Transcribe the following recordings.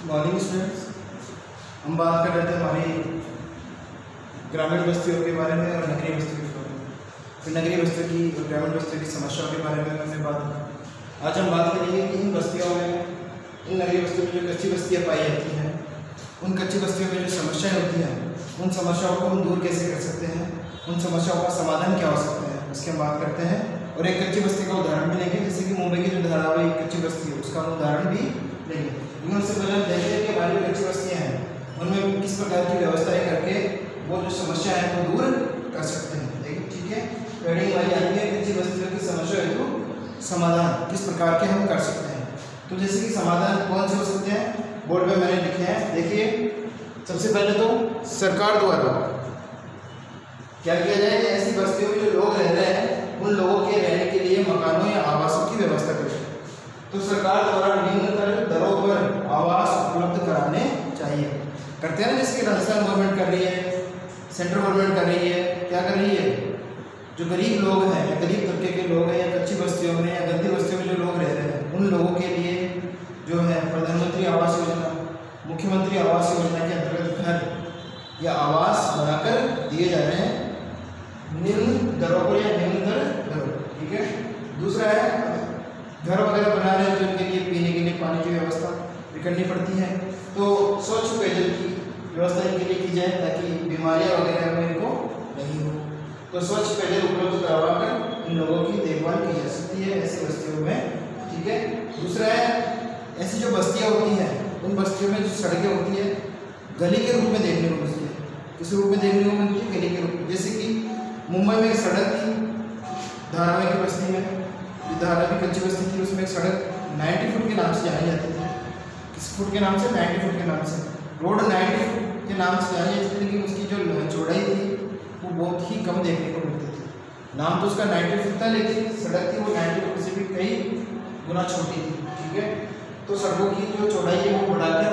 Morning students, हम बात कर रहे थे हमारी ग्रामीण बस्तियों के बारे में और नगरीय बस्तियों के बारे में। फिर नगरीय बस्तियों की और ग्रामीण बस्तियों की समस्याओं के बारे में हमने बात की। आज हम बात करेंगे कि इन बस्तियों में, इन नगरीय बस्तियों में जो कच्ची बस्तियाँ पाई जाती हैं, उन कच्ची बस्तियों में जो समस्याएँ होती हैं, उन समस्याओं को हम दूर कैसे कर सकते हैं, उन समस्याओं का समाधान क्या हो सकता है, उसके हम बात करते हैं। और एक कच्ची बस्ती का उदाहरण भी लेंगे, जैसे कि मुंबई की जो धारावाहिक कच्ची बस्ती है उसका हम उदाहरण भी लेंगे। लेकिन उससे पहले हम देखेंगे कि हमारी कच्ची बस्तियाँ हैं उनमें किस प्रकार की व्यवस्थाएं करके वो जो समस्या है वो दूर कर सकते हैं। देखिए, ठीक है, हेडिंग वाली आती है कच्ची बस्तियों की समस्या हेतु समाधान किस प्रकार के हम कर सकते हैं। तो जैसे कि समाधान कौन से हो सकते हैं, बोर्ड पे मैंने लिखे हैं। देखिए, सबसे पहले तो सरकार द्वारा क्या किया जाए, ऐसी बस्तियों में जो लोग रह रहे हैं उन लोगों के रहने के लिए मकानों या आवासों की व्यवस्था करें। तो सरकार द्वारा निम्नतर दरों पर आवास उपलब्ध कराने चाहिए। करते हैं ना, जिसकी राजस्थान गवर्नमेंट कर रही है, सेंट्रल गवर्नमेंट कर रही है। क्या कर रही है, जो गरीब लोग हैं या गरीब तबके के लोग हैं या कच्ची बस्तियों में या गंदी बस्तियों में जो लोग रह रहे हैं उन लोगों के लिए जो है प्रधानमंत्री आवास योजना, मुख्यमंत्री आवास योजना के अंतर्गत घर या आवास बनाकर दिए जा रहे हैं निम्न दरों पर या निम्नतर दरों। ठीक है, दूसरा है घर वगैरह बना रहे हैं तो इनके लिए पीने के लिए पानी की व्यवस्था भी करनी पड़ती है। तो स्वच्छ पेयजल की व्यवस्था इनके लिए की जाए ताकि बीमारियां वगैरह में इनको नहीं हो। तो स्वच्छ पेयजल उपलब्ध करवाकर इन लोगों की देखभाल की जा सकती है ऐसी बस्तियों में। ठीक है, दूसरा है ऐसी जो बस्तियाँ होती हैं उन बस्तियों में जो सड़कें होती है गली के रूप में देखने को मिलती है। किस रूप में देखने को मिलती है, गली के रूप में। जैसे कि मुंबई में एक सड़क थी धारावाहिक की बस्ती में, जो धारावाहिक कच्ची बस्ती थी, उसमें एक सड़क 90 फुट के नाम से जानी जाती थी। किस फुट के नाम से, 90 फुट के नाम से। रोड 90 फुट के नाम से जानी जाती थी, लेकिन उसकी जो चौड़ाई थी वो बहुत ही कम देखने को मिलती थी। नाम तो उसका 90 फुट था, लेकिन सड़क थी वो 90 फुट से भी कई गुना छोटी थी। ठीक है, तो सड़कों की जो चौड़ाई है वो बढ़ाकर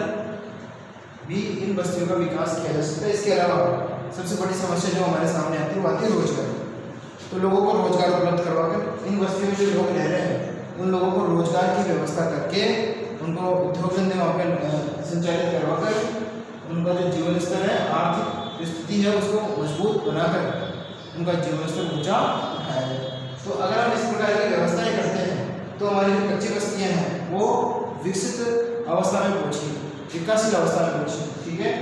भी इन बस्तियों का विकास किया जा सकता है। इसके अलावा सबसे बड़ी समस्या जो हमारे सामने आती है वो आती है रोजगार। तो लोगों को रोजगार उपलब्ध करवाकर इन बस्तियों में जो लोग रह रहे हैं उन लोगों को रोजगार की व्यवस्था करके उनको उद्योग धंधे वहाँ पर संचालित करवाकर उनका जो जीवन स्तर है, आर्थिक जो स्थिति है उसको मजबूत बनाकर उनका जीवन स्तर ऊँचा उठाया जाए। तो अगर हम इस प्रकार की व्यवस्थाएँ करते हैं तो हमारी जो कच्ची बस्तियाँ हैं वो विकसित अवस्था में पहुँची, विकासशील अवस्था में पहुँची। ठीक है,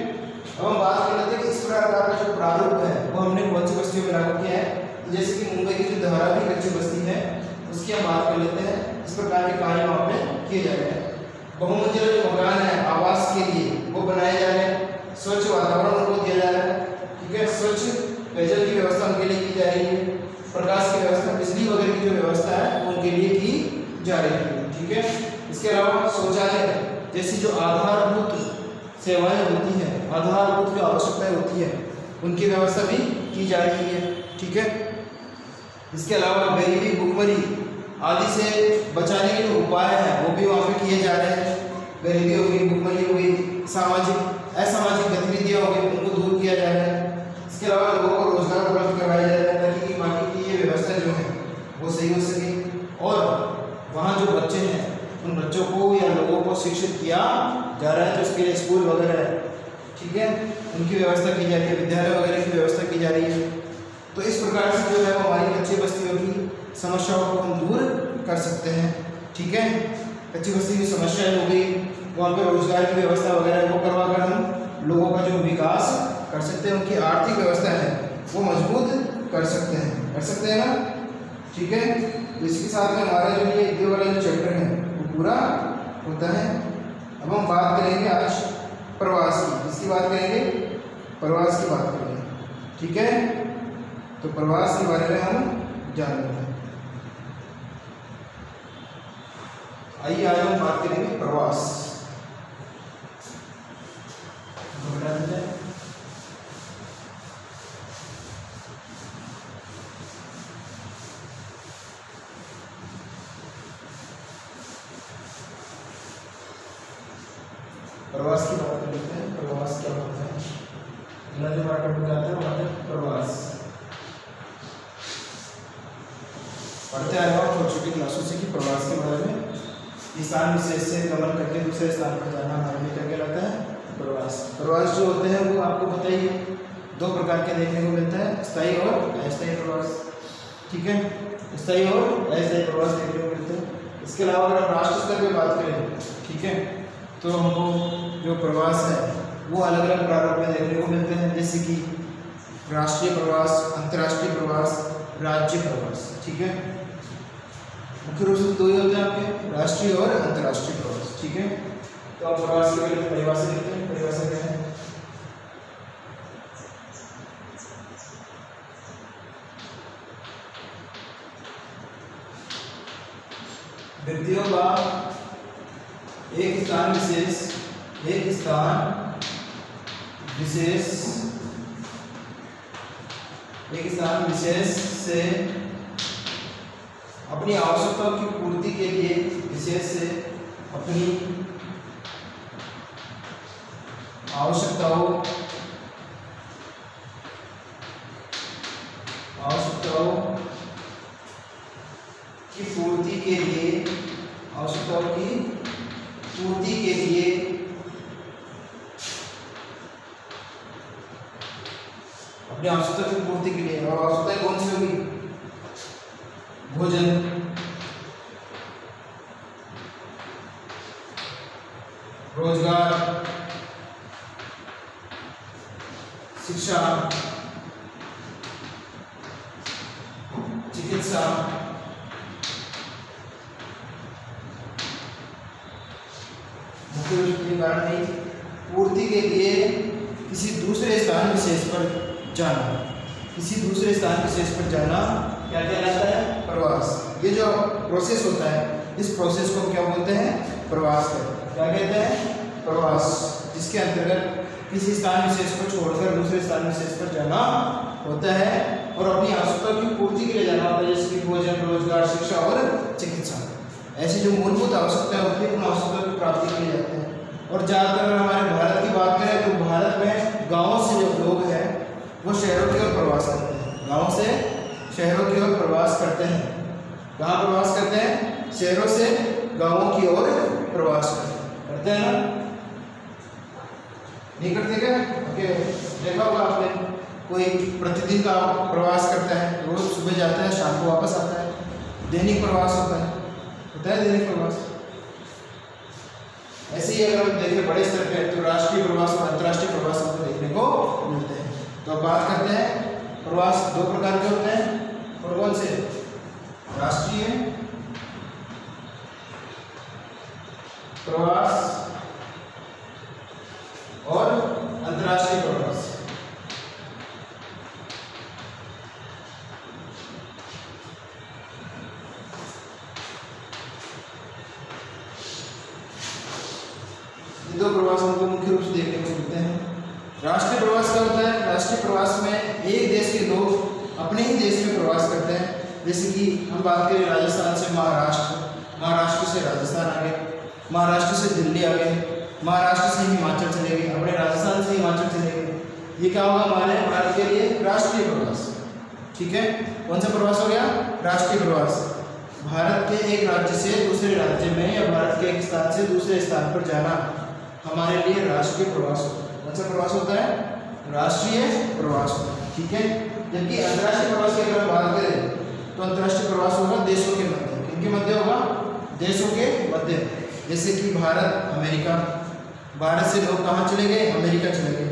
अब हम बात कर लेते हैं कि इस प्रकार का जो प्रारूप है वो हमने कौन सी बस्तियों में लागू किया है। जैसे कि मुंबई की जो धारावाहिक कच्ची बस्ती है उसकी हम बात कर लेते हैं। इस प्रकार के कार्य वहाँ पे किए जा रहे हैं। बहुमंजिला जो मकान है आवास के लिए वो बनाए जा रहे हैं, स्वच्छ वातावरण उनको दिया जा रहा है। ठीक है, स्वच्छ पेयजल की व्यवस्था उनके लिए की जा रही है, प्रकाश की व्यवस्था, बिजली वगैरह की जो व्यवस्था है वो उनके लिए की जा रही है। ठीक है, इसके अलावा शौचालय जैसी जो आधारभूत सेवाएं होती हैं, आधारभूत जो आवश्यकताएं होती है उनकी व्यवस्था भी की जा रही है। ठीक है, इसके अलावा गरीबी, भुखमरी आदि से बचाने के जो उपाय हैं वो भी वहाँ पे किए जा रहे हैं। गरीबी हो गई, भुखमरी हो गई, सामाजिक असामाजिक गतिविधियाँ हो गई, उनको दूर किया जा रहा है। इसके अलावा लोगों को रोजगार उपलब्ध करवाया जा रहा है ताकि बाकी की ये व्यवस्था जो है वो सही हो सके और वहाँ जो बच्चे हैं उन बच्चों को या लोगों को शिक्षित किया जा रहा है। तो इसके लिए स्कूल वगैरह है, ठीक है, उनकी व्यवस्था की जा रही है, विद्यालय वगैरह की व्यवस्था की जा रही है। तो इस प्रकार से जो है हमारी कच्ची बस्तियों की समस्याओं को हम दूर कर सकते हैं। ठीक है, कच्ची बस्ती की समस्याएं हो गई, वहाँ पर रोजगार की व्यवस्था वगैरह वो करवाकर हम लोगों का जो विकास कर सकते हैं, उनकी आर्थिक व्यवस्था है वो मजबूत कर सकते हैं ना। ठीक है, तो इसके साथ में हमारा जो ये वाला जो चैप्टर है वो पूरा होता है। अब हम बात करेंगे आज प्रवास की। किसकी बात करेंगे, प्रवास की बात करेंगे। ठीक है, तो प्रवास के बारे में हम जान लेते हैं। आइए आज हम बात करेंगे प्रवास। प्रवास की बात कर लेते हैं। प्रवास क्या होता है, अगला जो पार्ट आता है वो प्रवास। पढ़ते आए हो छोटी छोटी क्लासों से कि प्रवास के बारे में स्थान विशेष से गमन करके दूसरे स्थान पर जाना हमारे लिए क्या कहलाता है? प्रवास। प्रवास जो होते हैं वो आपको पता ही है, दो प्रकार के देखने को मिलता है, स्थायी और अस्थायी प्रवास। ठीक है, स्थायी और अस्थायी प्रवास देखने को मिलते हैं। इसके अलावा अगर हम राष्ट्र स्तर पर बात करें, ठीक है, तो हमको जो प्रवास है वो अलग अलग प्रारूप में देखने को मिलते हैं, जैसे कि राष्ट्रीय प्रवास, अंतर्राष्ट्रीय प्रवास, राज्य प्रवास। ठीक है, मुख्य रूप से दो ही होते हैं आपके, राष्ट्रीय और अंतर्राष्ट्रीय प्रवास। ठीक है, तो आप प्रवास के लिए परिभाषा लिखते हैं। परिभाषा क्या है? व्यक्तियों का एक स्थान विशेष से अपनी आवश्यकताओं की पूर्ति के लिए अपनी आवश्यकताओं की पूर्ति के लिए अपनी आवश्यकता की पूर्ति के लिए, और आवश्यकताएं कौन सी होगी? भोजन, रोजगार, शिक्षा, चिकित्सा, मुख्य रूप से कारण नहीं, पूर्ति के लिए किसी दूसरे स्थान विशेष पर जाना। किसी दूसरे स्थान विशेष पर जाना क्या कहलाता है? प्रवास। ये जो प्रोसेस होता है, इस प्रोसेस को क्या बोलते हैं? प्रवास है। क्या कहते हैं? प्रवास, जिसके अंतर्गत किसी स्थान विशेष को छोड़कर दूसरे स्थान विशेष पर जाना होता है और अपनी आवश्यकताओं की पूर्ति के लिए जाना होता है, जैसे कि भोजन, रोजगार, शिक्षा और चिकित्सा। ऐसी जो मूलभूत आवश्यकताएं होती है, उन आवश्यकताओं की प्राप्ति के लिए जाते हैं। और ज़्यादातर अगर हमारे भारत की बात करें तो भारत में गाँव से जो लोग हैं वो शहरों की ओर प्रवास करते हैं। गाँव से शहरों की ओर प्रवास करते हैं। कहाँ प्रवास करते हैं? शहरों से गाँवों की ओर प्रवास करते हैं ना? नहीं करते क्या? ओके, देखा होगा आपने, कोई प्रतिदिन का प्रवास करता है, रोज सुबह जाता है, शाम को वापस आता है। दैनिक प्रवास होता है दैनिक प्रवास। ऐसे ही अगर हम देखें बड़े स्तर पे, तो राष्ट्रीय प्रवास और अंतर्राष्ट्रीय प्रवास हमको देखने को मिलते हैं। तो अब बात करते हैं, प्रवास दो प्रकार के होते हैं, और कौन से? राष्ट्रीय प्रवास और अंतर्राष्ट्रीय प्रवास। ये दो प्रवास हमको मुख्य रूप से देखने को मिलते हैं। राष्ट्रीय प्रवास क्या होता है? राष्ट्रीय प्रवास में एक देश के लोग अपने ही देश में प्रवास करते हैं। जैसे कि हम बात करें राजस्थान से महाराष्ट्र, महाराष्ट्र से राजस्थान आ गए, महाराष्ट्र से दिल्ली आ गए, महाराष्ट्र से हिमाचल चले गए, अपने राजस्थान से हिमाचल चले गए। ये क्या होगा हमारे भारत के लिए? राष्ट्रीय प्रवास। ठीक है, कौन सा प्रवास हो गया? राष्ट्रीय प्रवास। भारत के एक राज्य से दूसरे राज्य में या भारत के एक स्थान से दूसरे स्थान पर जाना हमारे लिए राष्ट्रीय प्रवास होता है। कौन सा प्रवास होता है? राष्ट्रीय प्रवास होता है। ठीक है, जबकि अंतर्राष्ट्रीय प्रवास की अगर बात करें तो अंतर्राष्ट्रीय प्रवास होगा देशों के मध्य। किनके मध्य होगा? देशों के मध्य। जैसे कि भारत अमेरिका, भारत से लोग कहाँ चले गए? अमेरिका चले गए,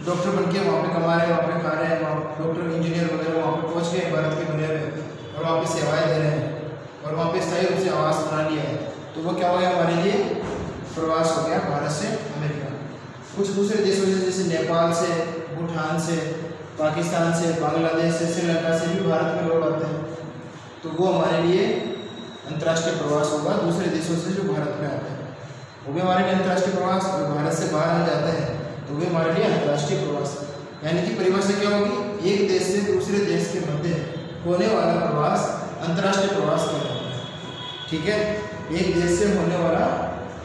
डॉक्टर बन के वहाँ पे कमा रहे हैं, वहाँ पे खा रहे हैं, वहाँ डॉक्टर इंजीनियर वगैरह वहाँ पे पहुँच गए भारत के दुनिया में, और वहाँ पे सेवाएं दे रहे हैं, और वहाँ पे स्थायी रूप से आवास बना लिया है। तो वो क्या हो गया हमारे लिए? प्रवास हो गया भारत से अमेरिका। कुछ दूसरे देशों से, जैसे नेपाल से, भूटान से, पाकिस्तान से, बांग्लादेश से, श्रीलंका से भी भारत में लोग आते हैं, तो वो हमारे लिए अंतर्राष्ट्रीय प्रवास होगा। दूसरे देशों से जो भारत में आते हैं वो भी हमारे लिए अंतर्राष्ट्रीय प्रवास। और भारत से बाहर आ जाते हैं तो भी हमारे लिए अंतर्राष्ट्रीय प्रवास। यानी कि परिभाषा क्या होगी? एक देश से दूसरे देश के मध्य होने वाला प्रवास अंतर्राष्ट्रीय प्रवास कहलाता है। ठीक है, एक देश से होने वाला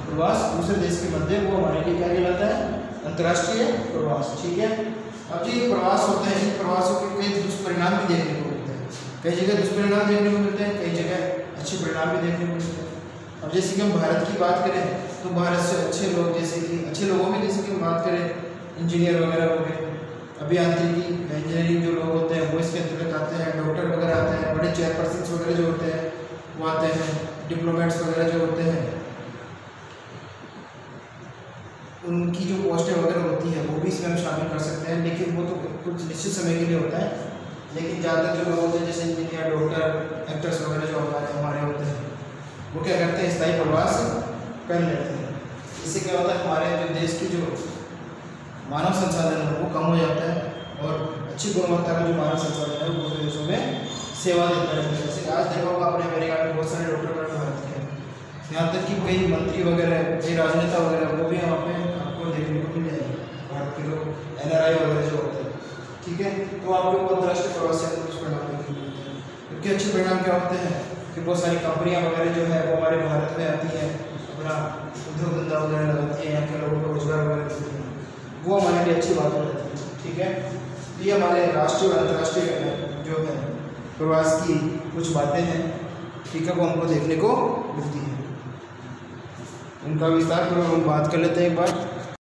प्रवास दूसरे देश के मध्य, वो हमारे लिए क्या कहलाता है? अंतर्राष्ट्रीय प्रवास। ठीक है, अब जो ये प्रवास होते हैं, इन प्रवासों के कई दुष्परिणाम भी देखने को मिलते हैं। कई जगह दुष्परिणाम देखने को मिलते हैं, कई जगह अच्छे परिणाम भी देखने को मिलते हैं। अब अब जैसे कि हम भारत की बात करें तो भारत से अच्छे लोग, जैसे कि अच्छे लोगों में जैसे कि हम बात करें इंजीनियर वगैरह हो गए, अभियांत्रिकी इंजीनियरिंग जो लोग होते हैं वो इसके अंतर्गत आते हैं, डॉक्टर वगैरह आते हैं, बड़े चेयरपर्सन वगैरह जो होते हैं वो आते हैं, डिप्लोमेट्स वगैरह जो होते हैं उनकी जो पोस्टें वगैरह होती हैं वो भी इसमें हम शामिल कर सकते हैं, लेकिन वो तो कुछ निश्चित समय के लिए होता है। लेकिन ज़्यादातर जो लोग होते हैं जैसे इंजीनियर, डॉक्टर, एक्टर्स वगैरह जो हमारे होते हैं वो क्या करते हैं, स्थायी प्रवास कर लेते हैं। इससे क्या होता है, हमारे जो देश की जो मानव संसाधन है वो कम हो जाता है और अच्छी गुणवत्ता का जो मानव संसाधन है वो दूसरे देशों में सेवा देता है। जैसे आज देखा होगा आपने अमेरिका में बहुत सारे डॉक्टर वगैरह भारत के हैं, यहाँ तक कि कई मंत्री वगैरह, कई राजनेता वगैरह वो भी यहाँ पे आपको देखने को मिल जाएंगे, भारत के लोग NRI वगैरह जो होते हैं। ठीक है, तो आपको बहुत अंतर्राष्ट्रीय प्रवास से कुछ परिणाम देखने को मिलते हैं। क्योंकि अच्छे परिणाम क्या होते हैं कि बहुत सारी कंपनियाँ वगैरह जो है वो हमारे भारत में आती हैं, अपना उद्योग धंधा वगैरह लगाती है, यहाँ के लोगों को रोजगार वगैरह देती हैं, वो हमारे लिए अच्छी बात हो जाती है। ठीक है, ये हमारे राष्ट्रीय और अंतर्राष्ट्रीय जो है प्रवास की कुछ बातें हैं, ठीक है, वो हमको देखने को मिलती है। उनका विस्तार पर हम बात कर लेते हैं एक बार।